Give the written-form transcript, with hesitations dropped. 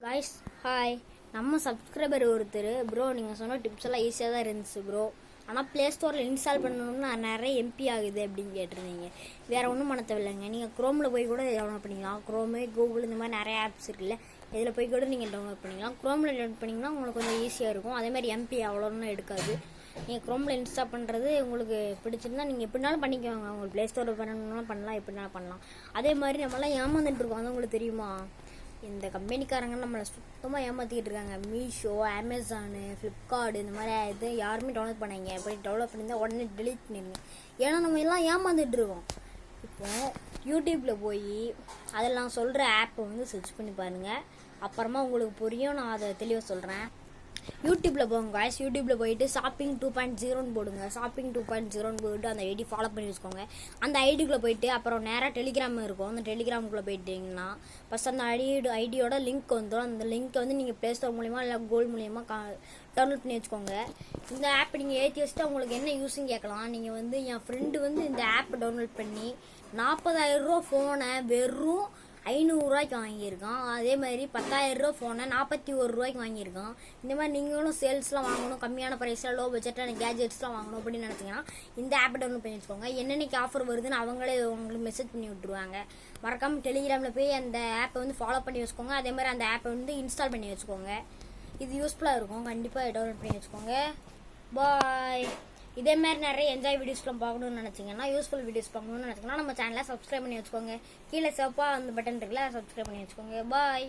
Guys hi. நம்ம subscriber ஒருத்தர் bro நீங்கள் சொன்ன டிப்ஸ் எல்லாம் ஈஸியாக தான் இருந்துச்சு ப்ரோ, ஆனால் ப்ளே ஸ்டோரில் இன்ஸ்டால் பண்ணணும்னா நிறைய எம்பி ஆகுது அப்படின்னு கேட்டிருந்தீங்க. வேறு ஒன்றும் பண்ண தேவையில்லைங்க. நீங்கள் க்ரோமில் போய் கூட டவுன்லோட் பண்ணிக்கலாம். க்ரோமு, கூகுள் இந்த மாதிரி நிறைய ஆப்ஸ் இருக்குல்ல, இதில் போய் கூட நீங்கள் டவுன்லோட் பண்ணிக்கலாம். க்ரோமில் டவுன்லோட் பண்ணிங்கன்னா உங்களுக்கு கொஞ்சம் ஈஸியாக இருக்கும். அதேமாதிரி எம்பி அவ்வளோன்னு எடுக்காது. நீங்கள் க்ரோமில் இன்ஸ்டால் பண்ணுறது உங்களுக்கு பிடிச்சிருந்தா நீங்கள் எப்படினாலும் பண்ணிக்குவாங்க. உங்களுக்கு ப்ளே ஸ்டோரில் பண்ணணும்னாலும் பண்ணலாம், எப்படினாலும் பண்ணலாம். அதே மாதிரி நம்மளாம் ஏமாந்துட்டு இருக்கோம், அது உங்களுக்கு தெரியுமா? இந்த கம்பெனிக்காரங்க நம்மளை சுத்தமாக ஏமாற்றிக்கிட்டு இருக்காங்க. மீஷோ, அமேசானு, ஃப்ளிப்கார்ட் இந்த மாதிரி இது யாருமே டவுன்லோட் பண்ணாங்க. எப்படி டெவலப் பண்ணியிருந்தால் உடனே டெலிட் பண்ணிடுங்க. ஏன்னா நம்ம எல்லாம் ஏமாந்துட்டு இருக்கோம். இப்போ யூடியூப்பில் போய் அதில் நான் சொல்கிற ஆப்பை சர்ச் பண்ணி பாருங்கள். அப்புறமா உங்களுக்கு புரியும், நான் அதை தெளிவாக சொல்கிறேன். யூடியூப்பில் போங்க காய்ஸ். யூடியூப்பில் போயிட்டு ஷாப்பிங் 2.0ன்னு போடுங்க. ஷாப்பிங் 2.0ன்னு போயிட்டு அந்த ஐடி ஃபாலோ பண்ணி வச்சுக்கோங்க. அந்த ஐடிக்குள்ளே போயிட்டு அப்புறம் நேராக டெலிகிராம் இருக்கும். அந்த டெலிகிராமுக்குள்ளே போயிட்டீங்கன்னா ஃபஸ்ட் அந்த ஐடியோட லிங்க் வந்துடும். அந்த லிங்க்கை நீங்கள் ப்ளே ஸ்டோர் மூலிமா இல்லை கூகுள் மூலிமா டவுன்லோட் பண்ணி வச்சுக்கோங்க. இந்த ஆப் நீங்கள் ஏற்றி வச்சுட்டு உங்களுக்கு என்ன யூஸ்ன்னு கேட்கலாம். நீங்கள் என் ஃப்ரெண்டு இந்த ஆப்பை டவுன்லோட் பண்ணி 40,000 ரூபா ஃபோனை வெறும் 500 ரூபாய்க்கு வாங்கியிருக்கான். அதே மாதிரி 10,000 ரூபா ஃபோனை 41 ரூபாய்க்கு வாங்கியிருக்கான். இந்த மாதிரி நீங்களும் சேல்ஸ்லாம் வாங்கணும், கம்மியான ப்ரைஸில் லோ பட்ஜெட்டான கேஜெட்ஸ்லாம் வாங்கணும் அப்படின்னு நினச்சிங்கன்னா இந்த ஆப்பை டவுன்லோட் பண்ணி வச்சுக்கோங்க. என்னென்னைக்கு ஆஃபர் வருதுன்னு அவங்களே உங்களுக்கு மெசேஜ் பண்ணி விட்டுருவாங்க. மறக்காமல் டெலிகிராமில் போய் அந்த ஆப்பை ஃபாலோ பண்ணி வச்சுக்கோங்க. அதே மாதிரி அந்த ஆப்பை இன்ஸ்டால் பண்ணி வச்சுக்கோங்க. இது யூஸ்ஃபுல்லாக இருக்கும். கண்டிப்பாக டவுன்லோட் பண்ணி வச்சுக்கோங்க. பாய். இதே மாதிரி நிறைய என்ஜாய் வீடியோஸ்லாம் பார்க்கணும்னு நினச்சிங்கன்னா, யூஸ்ஃபுல் வீடியோஸ் பார்க்கணும்னு நினச்சிங்கன்னா நம்ம சேனலை சப்ஸ்கிரைப் பண்ணி வச்சுக்கோங்க. கீழே சிவப்பா அந்த பட்டன் இருக்குல்ல, சப்ஸ்கிரைப் பண்ணி வச்சுக்கோங்க. பாய்.